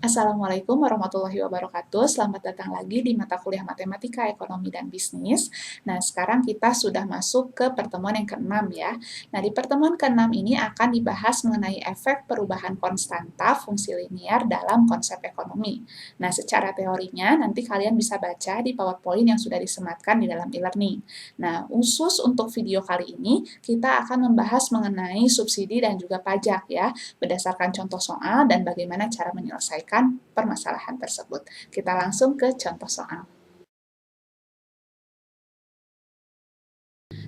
Assalamualaikum warahmatullahi wabarakatuh. Selamat datang lagi di mata kuliah Matematika, Ekonomi, dan Bisnis. Nah, sekarang kita sudah masuk ke pertemuan yang ke-6 ya. Nah, di pertemuan ke-6 ini akan dibahas mengenai efek perubahan konstanta fungsi linier dalam konsep ekonomi. Nah, secara teorinya nanti kalian bisa baca di PowerPoint yang sudah disematkan di dalam e-learning. Nah, khusus untuk video kali ini, kita akan membahas mengenai subsidi dan juga pajak ya, berdasarkan contoh soal dan bagaimana cara menyelesaikan permasalahan tersebut. Kita langsung ke contoh soal.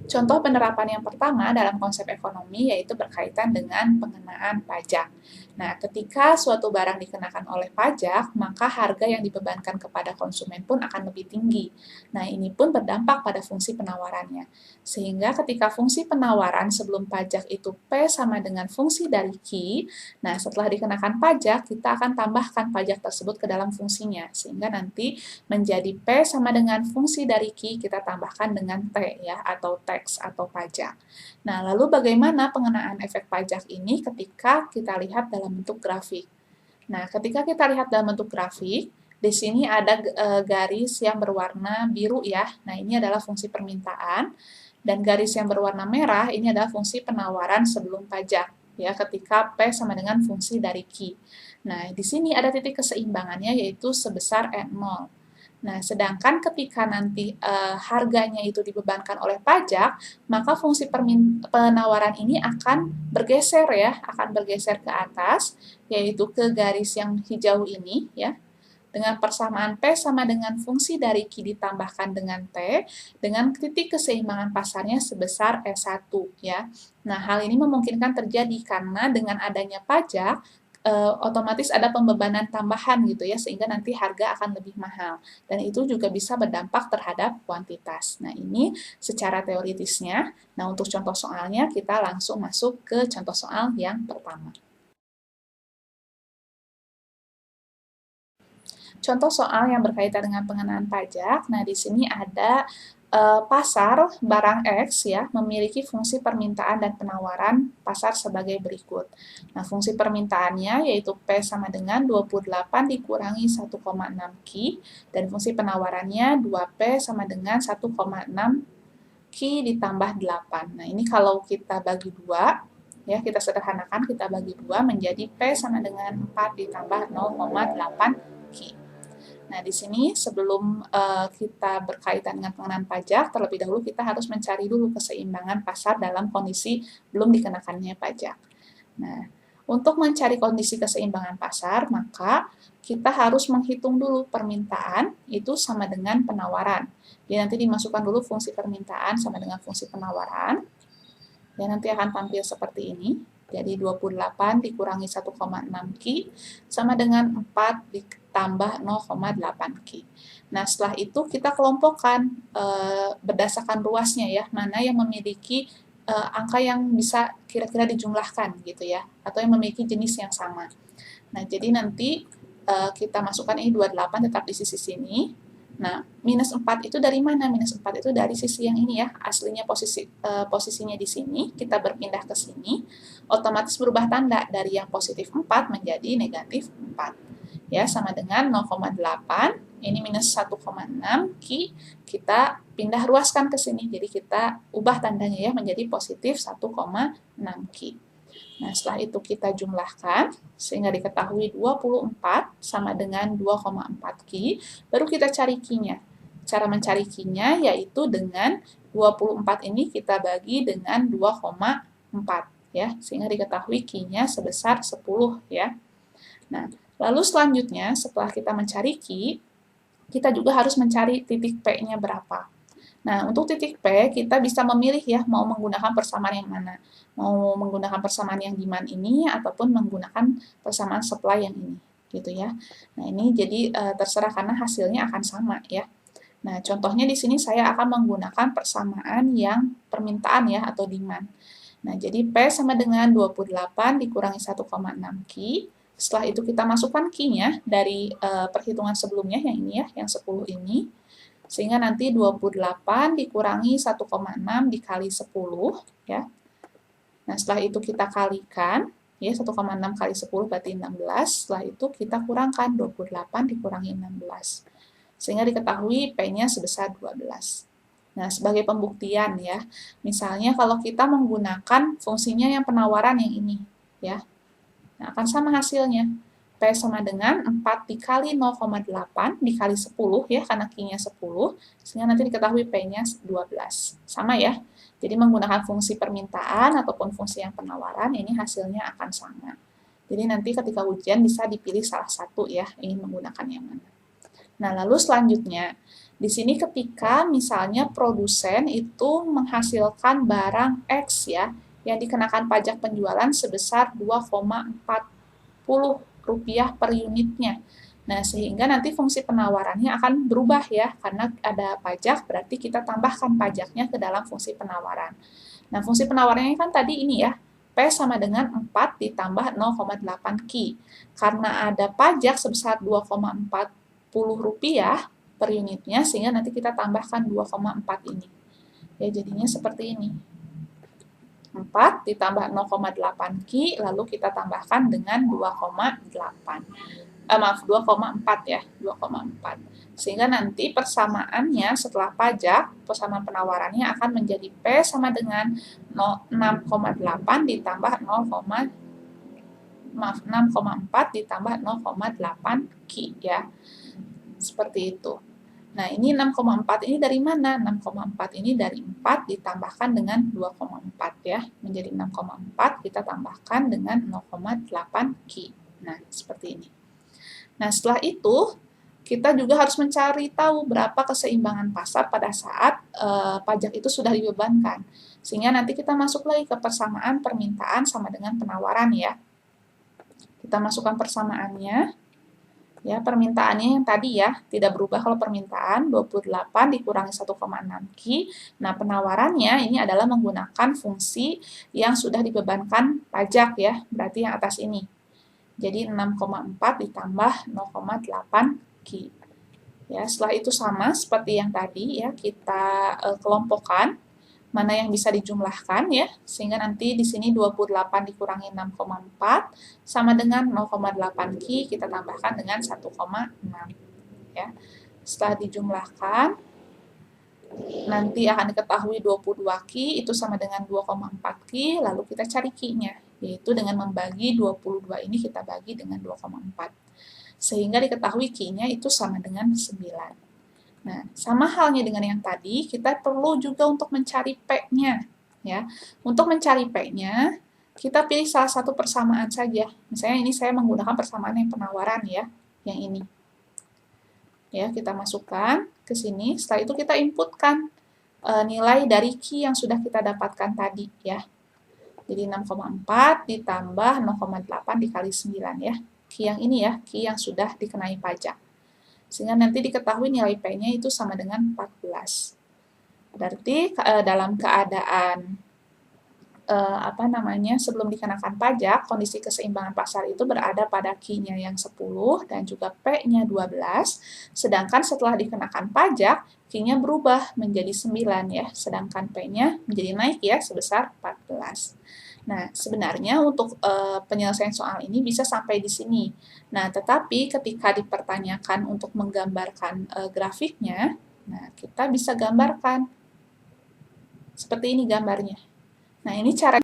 Contoh penerapan yang pertama dalam konsep ekonomi yaitu berkaitan dengan pengenaan pajak. Nah, ketika suatu barang dikenakan oleh pajak, maka harga yang dibebankan kepada konsumen pun akan lebih tinggi. Nah, ini pun berdampak pada fungsi penawarannya. Sehingga ketika fungsi penawaran sebelum pajak itu P sama dengan fungsi dari Q, nah setelah dikenakan pajak, kita akan tambahkan pajak tersebut ke dalam fungsinya. Sehingga nanti menjadi P sama dengan fungsi dari Q, kita tambahkan dengan T ya, atau tax atau pajak. Nah, lalu bagaimana pengenaan efek pajak ini ketika kita lihat dalam bentuk grafik? Nah, ketika kita lihat dalam bentuk grafik, di sini ada garis yang berwarna biru ya. Nah, ini adalah fungsi permintaan. Dan garis yang berwarna merah, ini adalah fungsi penawaran sebelum pajak. Ya, ketika P sama dengan fungsi dari Q. Nah, di sini ada titik keseimbangannya yaitu sebesar N0. Nah, sedangkan ketika nanti harganya itu dibebankan oleh pajak, maka fungsi penawaran ini akan bergeser ya, akan bergeser ke atas, yaitu ke garis yang hijau ini ya, dengan persamaan P sama dengan fungsi dari Q ditambahkan dengan T, dengan titik keseimbangan pasarnya sebesar E1 ya. Nah, hal ini memungkinkan terjadi karena dengan adanya pajak, otomatis ada pembebanan tambahan gitu ya, sehingga nanti harga akan lebih mahal. Dan itu juga bisa berdampak terhadap kuantitas. Nah, ini secara teoritisnya. Nah, untuk contoh soalnya, kita langsung masuk ke contoh soal yang pertama. Contoh soal yang berkaitan dengan pengenaan pajak. Nah, di sini ada pasar barang X ya memiliki fungsi permintaan dan penawaran pasar sebagai berikut. Nah, fungsi permintaannya yaitu P sama dengan 28 dikurangi 1,6 Q dan fungsi penawarannya 2P sama dengan 1,6 Q ditambah 8. Nah, ini kalau kita bagi 2, ya kita sederhanakan, kita bagi 2 menjadi P sama dengan 4 ditambah 0,8 Q. Nah, di sini sebelum kita berkaitan dengan pengenaan pajak, terlebih dahulu kita harus mencari dulu keseimbangan pasar dalam kondisi belum dikenakannya pajak. Nah, untuk mencari kondisi keseimbangan pasar, maka kita harus menghitung dulu permintaan itu sama dengan penawaran. Jadi nanti dimasukkan dulu fungsi permintaan sama dengan fungsi penawaran. Dan nanti akan tampil seperti ini. Jadi 28 dikurangi 1,6 Q sama dengan 4 ditambah 0,8 Q. Nah, setelah itu kita kelompokkan berdasarkan ruasnya ya, mana yang memiliki angka yang bisa kira-kira dijumlahkan gitu ya, atau yang memiliki jenis yang sama. Nah, jadi nanti kita masukkan ini 28 tetap di sisi sini. Nah, minus 4 itu dari mana? Minus 4 itu dari sisi yang ini ya, aslinya posisinya di sini, kita berpindah ke sini, otomatis berubah tanda dari yang positif 4 menjadi negatif 4. Ya, sama dengan 0,8, ini minus 1,6 Q, kita pindah ruaskan ke sini, jadi kita ubah tandanya ya menjadi positif 1,6 Q. Nah, setelah itu kita jumlahkan, sehingga diketahui 24 sama dengan 2,4 Q, baru kita cari Q-nya. Cara mencari Q-nya yaitu dengan 24 ini kita bagi dengan 2,4 ya, sehingga diketahui Q-nya sebesar 10 ya. Nah, lalu selanjutnya setelah kita mencari Q, kita juga harus mencari titik P-nya berapa. Nah, untuk titik P, kita bisa memilih ya, mau menggunakan persamaan yang mana. Mau menggunakan persamaan yang demand ini, ataupun menggunakan persamaan supply yang ini, gitu ya. Nah, ini jadi terserah karena hasilnya akan sama ya. Nah, contohnya di sini saya akan menggunakan persamaan yang permintaan ya, atau demand. Nah, jadi P sama dengan 28 dikurangi 1,6 Q. Setelah itu kita masukkan Q-nya dari perhitungan sebelumnya, yang ini ya, yang 10 ini. Sehingga nanti 28 dikurangi 1,6 dikali 10 ya. Nah, setelah itu kita kalikan. Ya, 1,6 kali 10 berarti 16. Setelah itu kita kurangkan 28 dikurangi 16. Sehingga diketahui P-nya sebesar 12. Nah, sebagai pembuktian ya, misalnya kalau kita menggunakan fungsinya yang penawaran yang ini, ya, nah, akan sama hasilnya. P sama dengan 4 dikali 0,8 dikali 10 ya, karena Q-nya 10, sehingga nanti diketahui P-nya 12. Sama ya. Jadi menggunakan fungsi permintaan ataupun fungsi yang penawaran, ini hasilnya akan sama. Jadi nanti ketika ujian bisa dipilih salah satu ya, ingin menggunakan yang mana. Nah, lalu selanjutnya, di sini ketika misalnya produsen itu menghasilkan barang X ya, yang dikenakan pajak penjualan sebesar 2,40 rupiah per unitnya. Nah, sehingga nanti fungsi penawarannya akan berubah ya, karena ada pajak, berarti kita tambahkan pajaknya ke dalam fungsi penawaran. Nah, fungsi penawarannya kan tadi ini ya, P sama dengan 4 ditambah 0,8 Q. Karena ada pajak sebesar 2,40 rupiah per unitnya, sehingga nanti kita tambahkan 2,4 ini. Ya, jadinya seperti ini. 4 ditambah 0,8 Q, lalu kita tambahkan dengan 2,8. 2,4 ya, 2,4. Sehingga nanti persamaannya setelah pajak, persamaan penawarannya akan menjadi P sama dengan 6,8 ditambah 6,4 ditambah 0,8 Q ya. Seperti itu. Nah, ini 6,4 ini dari mana? 6,4 ini dari 4 ditambahkan dengan 2,4 ya. Menjadi 6,4 kita tambahkan dengan 0,8 Q. Nah, seperti ini. Nah, setelah itu kita juga harus mencari tahu berapa keseimbangan pasar pada saat pajak itu sudah dibebankan. Sehingga nanti kita masuk lagi ke persamaan permintaan sama dengan penawaran ya. Kita masukkan persamaannya. Ya, permintaannya yang tadi ya, tidak berubah kalau permintaan, 28 dikurangi 1,6 Q. Nah, penawarannya ini adalah menggunakan fungsi yang sudah dibebankan pajak ya, berarti yang atas ini. Jadi 6,4 ditambah 0,8 Q. Ya, setelah itu sama seperti yang tadi ya, kita kelompokkan mana yang bisa dijumlahkan ya, sehingga nanti di sini 28 dikurangi 6,4 sama dengan 0,8 Q, kita tambahkan dengan 1,6 ya. Setelah dijumlahkan nanti akan diketahui 22 Q itu sama dengan 2,4 Q, lalu kita cari Q-nya, yaitu dengan membagi 22 ini kita bagi dengan 2,4. Sehingga diketahui Q-nya itu sama dengan 9. Nah, sama halnya dengan yang tadi, kita perlu juga untuk mencari P-nya. Ya. Untuk mencari P-nya, kita pilih salah satu persamaan saja. Misalnya ini saya menggunakan persamaan yang penawaran ya, yang ini. Ya, kita masukkan ke sini, setelah itu kita inputkan nilai dari Q yang sudah kita dapatkan tadi ya. Jadi 6,4 ditambah 0,8 dikali 9 ya. Q yang ini ya, Q yang sudah dikenai pajak. Sehingga nanti diketahui nilai P-nya itu sama dengan 14. Berarti dalam keadaan sebelum dikenakan pajak, kondisi keseimbangan pasar itu berada pada Q-nya yang 10 dan juga P-nya 12, sedangkan setelah dikenakan pajak, Q-nya berubah menjadi 9 ya, sedangkan P-nya menjadi naik ya sebesar 14. Nah, sebenarnya untuk penyelesaian soal ini bisa sampai di sini. Nah, tetapi ketika dipertanyakan untuk menggambarkan grafiknya, nah kita bisa gambarkan seperti ini gambarnya. Nah, ini cara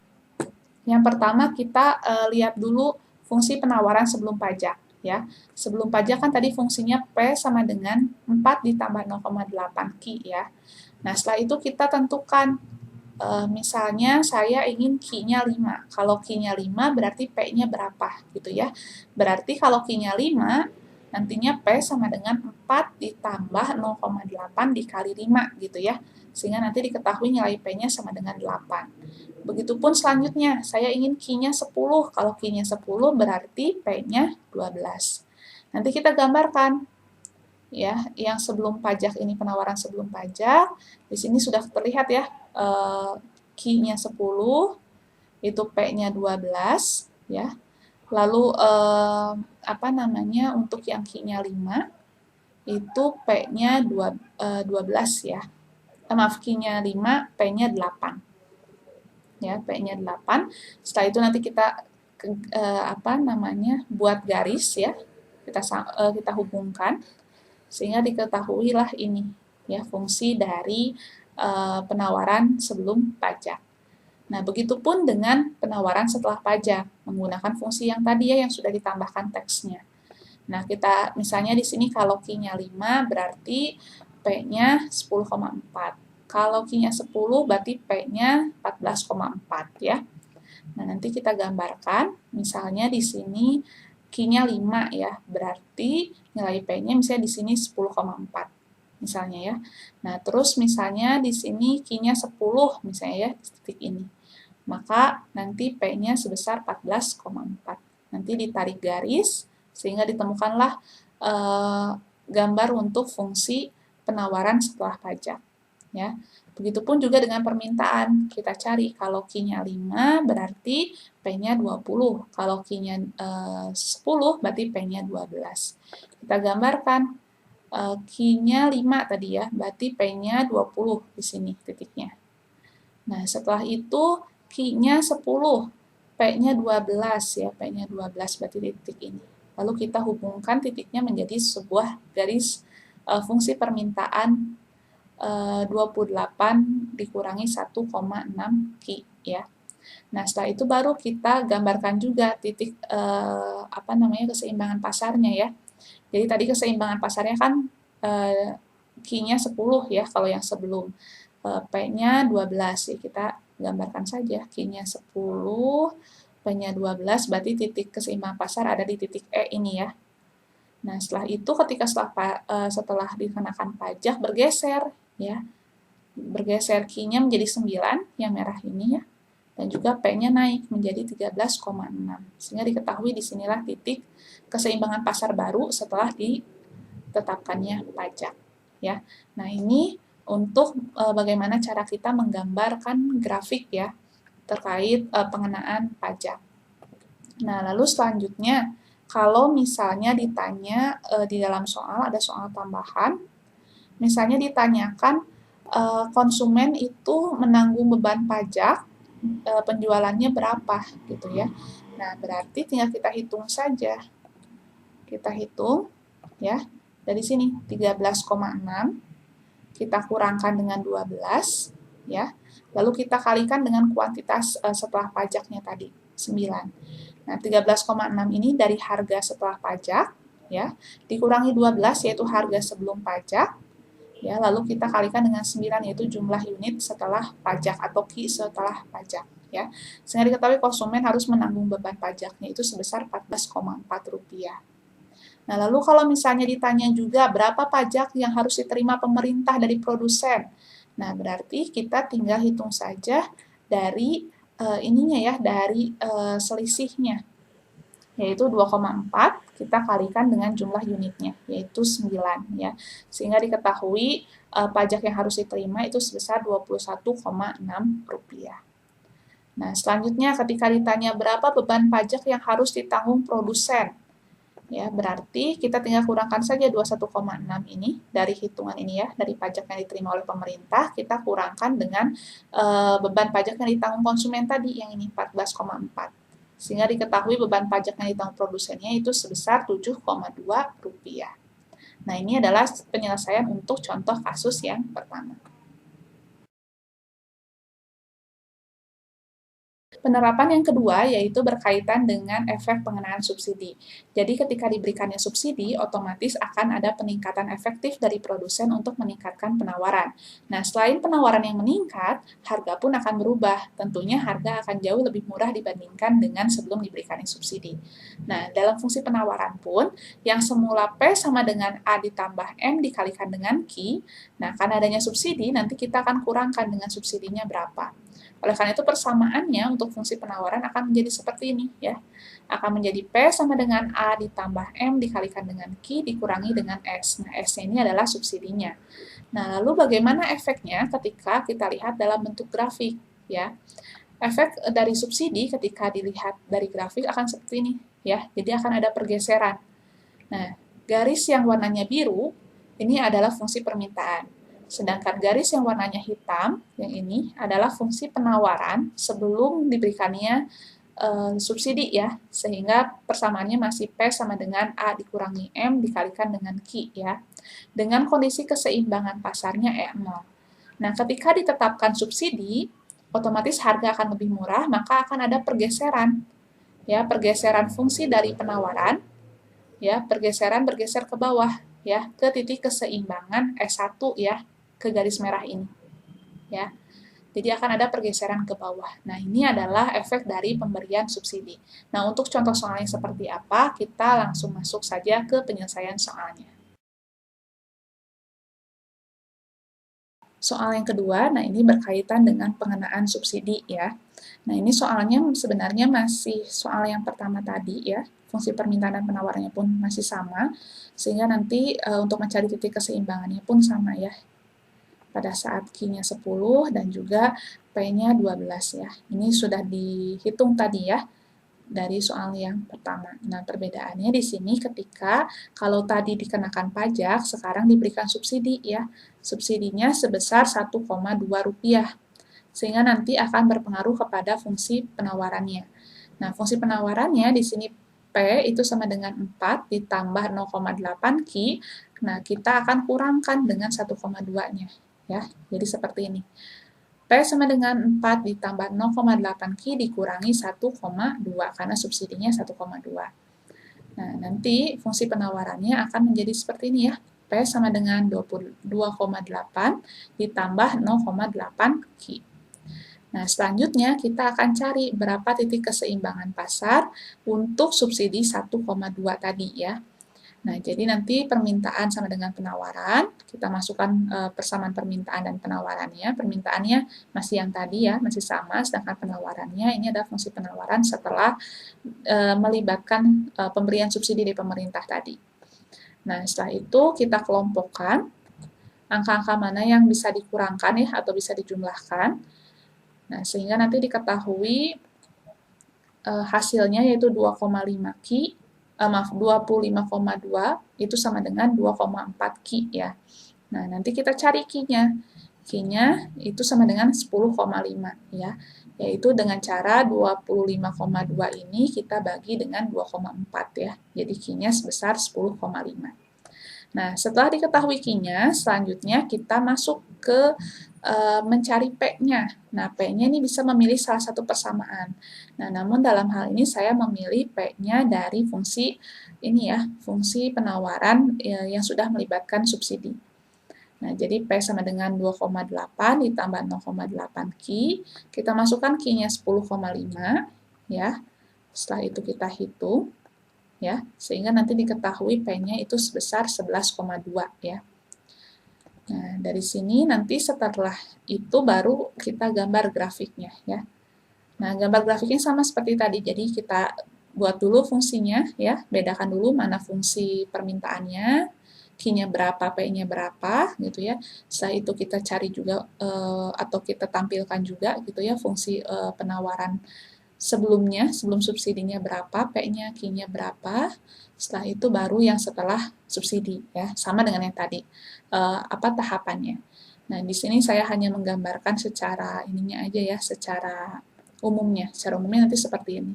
yang pertama kita lihat dulu fungsi penawaran sebelum pajak ya. Sebelum pajak kan tadi fungsinya P sama dengan 4 ditambah 0,8 Q ya. Nah, setelah itu kita tentukan misalnya saya ingin Q-nya 5. Kalau Q-nya 5 berarti P-nya berapa gitu ya. Berarti kalau Q-nya 5 nantinya P sama dengan 4 ditambah 0,8 dikali 5 gitu ya. Sehingga nanti diketahui nilai P-nya sama dengan 8. Begitupun selanjutnya, saya ingin Q-nya 10. Kalau Q-nya 10 berarti P-nya 12. Nanti kita gambarkan ya, yang sebelum pajak ini penawaran sebelum pajak. Di sini sudah terlihat ya, Q-nya 10, itu P-nya 12 ya. Lalu untuk yang Q-nya 5 itu P-nya 12 ya. Q-nya 5, P-nya 8. Ya, P-nya 8. Setelah itu nanti kita buat garis ya, kita hubungkan sehingga diketahuilah ini ya fungsi dari penawaran sebelum pajak. Nah, begitupun dengan penawaran setelah pajak menggunakan fungsi yang tadi ya yang sudah ditambahkan teksnya. Nah, kita misalnya di sini kalau Q-nya 5 berarti P-nya 10,4. Kalau Q-nya 10 berarti P-nya 14,4 ya. Nah, nanti kita gambarkan, misalnya di sini Q-nya 5 ya, berarti nilai P-nya misalnya di sini 10,4 misalnya ya. Nah, terus misalnya di sini Q-nya 10 misalnya ya, di titik ini. Maka nanti P-nya sebesar 14,4. Nanti ditarik garis, sehingga ditemukanlah gambar untuk fungsi penawaran setelah pajak. Ya. Begitupun juga dengan permintaan. Kita cari kalau Q-nya 5 berarti P-nya 20. Kalau Q-nya 10 berarti P-nya 12. Kita gambarkan Q-nya 5 tadi ya, berarti P-nya 20 di sini titiknya. Nah, setelah itu Q-nya 10, P-nya 12 ya, P-nya 12 berarti di titik ini. Lalu kita hubungkan titiknya menjadi sebuah garis fungsi permintaan 28 dikurangi 1,6 Q ya. Nah, setelah itu baru kita gambarkan juga titik keseimbangan pasarnya ya. Jadi tadi keseimbangan pasarnya kan Q-nya 10 ya kalau yang sebelum. P-nya 12 ya, kita gambarkan saja Q-nya 10, P-nya 12 berarti titik keseimbangan pasar ada di titik E ini ya. Nah, setelah itu ketika setelah dikenakan pajak bergeser ya. Bergeser Q-nya menjadi 9 yang merah ini ya. Dan juga P-nya naik menjadi 13,6. Sehingga diketahui disinilah titik keseimbangan pasar baru setelah ditetapkannya pajak ya. Nah, ini untuk bagaimana cara kita menggambarkan grafik ya terkait pengenaan pajak. Nah, lalu selanjutnya kalau misalnya ditanya di dalam soal ada soal tambahan, misalnya ditanyakan konsumen itu menanggung beban pajak penjualannya berapa gitu ya. Nah, berarti tinggal kita hitung saja. Kita hitung ya. Dari sini 13,6 kita kurangkan dengan 12 ya. Lalu kita kalikan dengan kuantitas setelah pajaknya tadi 9. Nah, 13,6 ini dari harga setelah pajak ya, dikurangi 12 yaitu harga sebelum pajak. Ya, lalu kita kalikan dengan 9 yaitu jumlah unit setelah pajak atau Q setelah pajak ya. Sehingga diketahui konsumen harus menanggung beban pajaknya itu sebesar Rp14,4. Nah, lalu kalau misalnya ditanya juga berapa pajak yang harus diterima pemerintah dari produsen. Nah, berarti kita tinggal hitung saja dari ininya ya, dari selisihnya. Yaitu 2,4 kita kalikan dengan jumlah unitnya, yaitu 9 ya. Sehingga diketahui pajak yang harus diterima itu sebesar Rp21,6. Nah, selanjutnya ketika ditanya berapa beban pajak yang harus ditanggung produsen. Ya, berarti kita tinggal kurangkan saja 21,6 ini dari hitungan ini ya, dari pajak yang diterima oleh pemerintah, kita kurangkan dengan beban pajak yang ditanggung konsumen tadi, yang ini 14,4. Sehingga diketahui beban pajak yang ditanggung produsennya itu sebesar Rp7,2. Nah, ini adalah penyelesaian untuk contoh kasus yang pertama. Penerapan yang kedua yaitu berkaitan dengan efek pengenaan subsidi. Jadi ketika diberikannya subsidi, otomatis akan ada peningkatan efektif dari produsen untuk meningkatkan penawaran. Nah, selain penawaran yang meningkat, harga pun akan berubah. Tentunya harga akan jauh lebih murah dibandingkan dengan sebelum diberikannya subsidi. Nah, dalam fungsi penawaran pun, yang semula P sama dengan A ditambah M dikalikan dengan Q, nah karena adanya subsidi, nanti kita akan kurangkan dengan subsidinya berapa. Oleh karena itu persamaannya untuk fungsi penawaran akan menjadi seperti ini ya. Akan menjadi P sama dengan A ditambah M dikalikan dengan Q dikurangi dengan S. Nah, S ini adalah subsidinya. Nah, lalu bagaimana efeknya ketika kita lihat dalam bentuk grafik ya. Efek dari subsidi ketika dilihat dari grafik akan seperti ini ya. Jadi akan ada pergeseran. Nah, garis yang warnanya biru ini adalah fungsi permintaan. Sedangkan garis yang warnanya hitam, yang ini adalah fungsi penawaran sebelum diberikannya subsidi ya, sehingga persamaannya masih P sama dengan A dikurangi M dikalikan dengan Q ya, dengan kondisi keseimbangan pasarnya E0. Nah, ketika ditetapkan subsidi, otomatis harga akan lebih murah, maka akan ada pergeseran, ya, pergeseran fungsi dari penawaran, ya, bergeser ke bawah, ya, ke titik keseimbangan S1 ya, ke garis merah ini, ya. Jadi akan ada pergeseran ke bawah. Nah, ini adalah efek dari pemberian subsidi. Nah, untuk contoh soalnya seperti apa, kita langsung masuk saja ke penyelesaian soalnya. Soal yang kedua, nah ini berkaitan dengan pengenaan subsidi ya. Nah, ini soalnya sebenarnya masih soal yang pertama tadi ya, fungsi permintaan dan penawarannya pun masih sama, sehingga nanti untuk mencari titik keseimbangannya pun sama ya, pada saat Q-nya 10 dan juga P-nya 12 ya. Ini sudah dihitung tadi ya dari soal yang pertama. Nah, perbedaannya di sini ketika kalau tadi dikenakan pajak, sekarang diberikan subsidi ya. Subsidinya sebesar Rp1,2, sehingga nanti akan berpengaruh kepada fungsi penawarannya. Nah, fungsi penawarannya di sini P itu sama dengan 4 ditambah 0,8 Q. Nah, kita akan kurangkan dengan 1,2-nya ya. Jadi seperti ini. P sama dengan 4 ditambah 0,8 Q dikurangi 1,2 karena subsidinya 1,2. Nah, nanti fungsi penawarannya akan menjadi seperti ini ya. P sama dengan 22,8 ditambah 0,8 Q. Nah, selanjutnya kita akan cari berapa titik keseimbangan pasar untuk subsidi 1,2 tadi ya. Nah, jadi nanti permintaan sama dengan penawaran, kita masukkan persamaan permintaan dan penawarannya. Permintaannya masih yang tadi ya, masih sama, sedangkan penawarannya ini adalah fungsi penawaran setelah melibatkan pemberian subsidi dari pemerintah tadi. Nah, setelah itu kita kelompokkan angka-angka mana yang bisa dikurangkan ya, atau bisa dijumlahkan. Nah, sehingga nanti diketahui hasilnya yaitu 2,5 Q, 25,2 itu sama dengan 2,4 Q ya. Nah, nanti kita cari Q-nya. Q-nya itu sama dengan 10,5 ya. Yaitu dengan cara 25,2 ini kita bagi dengan 2,4 ya. Jadi Q-nya sebesar 10,5. Nah, setelah diketahui Q-nya, selanjutnya kita masuk ke mencari P-nya. Nah, P-nya ini bisa memilih salah satu persamaan. Nah, namun dalam hal ini saya memilih P-nya dari fungsi ini ya, fungsi penawaran yang sudah melibatkan subsidi. Nah, jadi P sama dengan 2,8 ditambah 0,8 Q. Kita masukkan Q-nya 10,5 ya. Setelah itu kita hitung ya, sehingga nanti diketahui P-nya itu sebesar 11,2 ya. Nah, dari sini nanti setelah itu baru kita gambar grafiknya ya. Nah, gambar grafiknya sama seperti tadi. Jadi kita buat dulu fungsinya ya, bedakan dulu mana fungsi permintaannya, Q-nya berapa, P-nya berapa gitu ya. Setelah itu kita cari juga atau kita tampilkan juga gitu ya fungsi penawaran sebelumnya, sebelum subsidinya berapa, P-nya, Q-nya berapa. Setelah itu baru yang setelah subsidi ya, sama dengan yang tadi. Apa tahapannya. Nah, di sini saya hanya menggambarkan secara ininya aja ya, secara umumnya. Secara umumnya nanti seperti ini.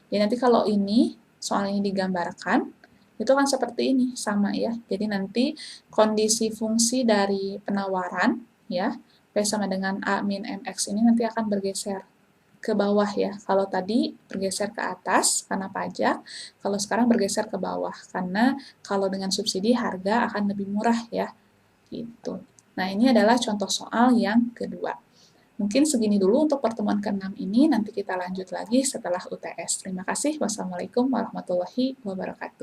Jadi nanti kalau ini, soal ini digambarkan, itu kan seperti ini, sama ya. Jadi nanti kondisi fungsi dari penawaran, ya, P sama dengan A min MX ini nanti akan bergeser ke bawah ya. Kalau tadi bergeser ke atas karena pajak, kalau sekarang bergeser ke bawah karena kalau dengan subsidi harga akan lebih murah ya. Gitu. Nah, ini adalah contoh soal yang kedua. Mungkin segini dulu untuk pertemuan ke-6 ini, nanti kita lanjut lagi setelah UTS. Terima kasih. Wassalamualaikum warahmatullahi wabarakatuh.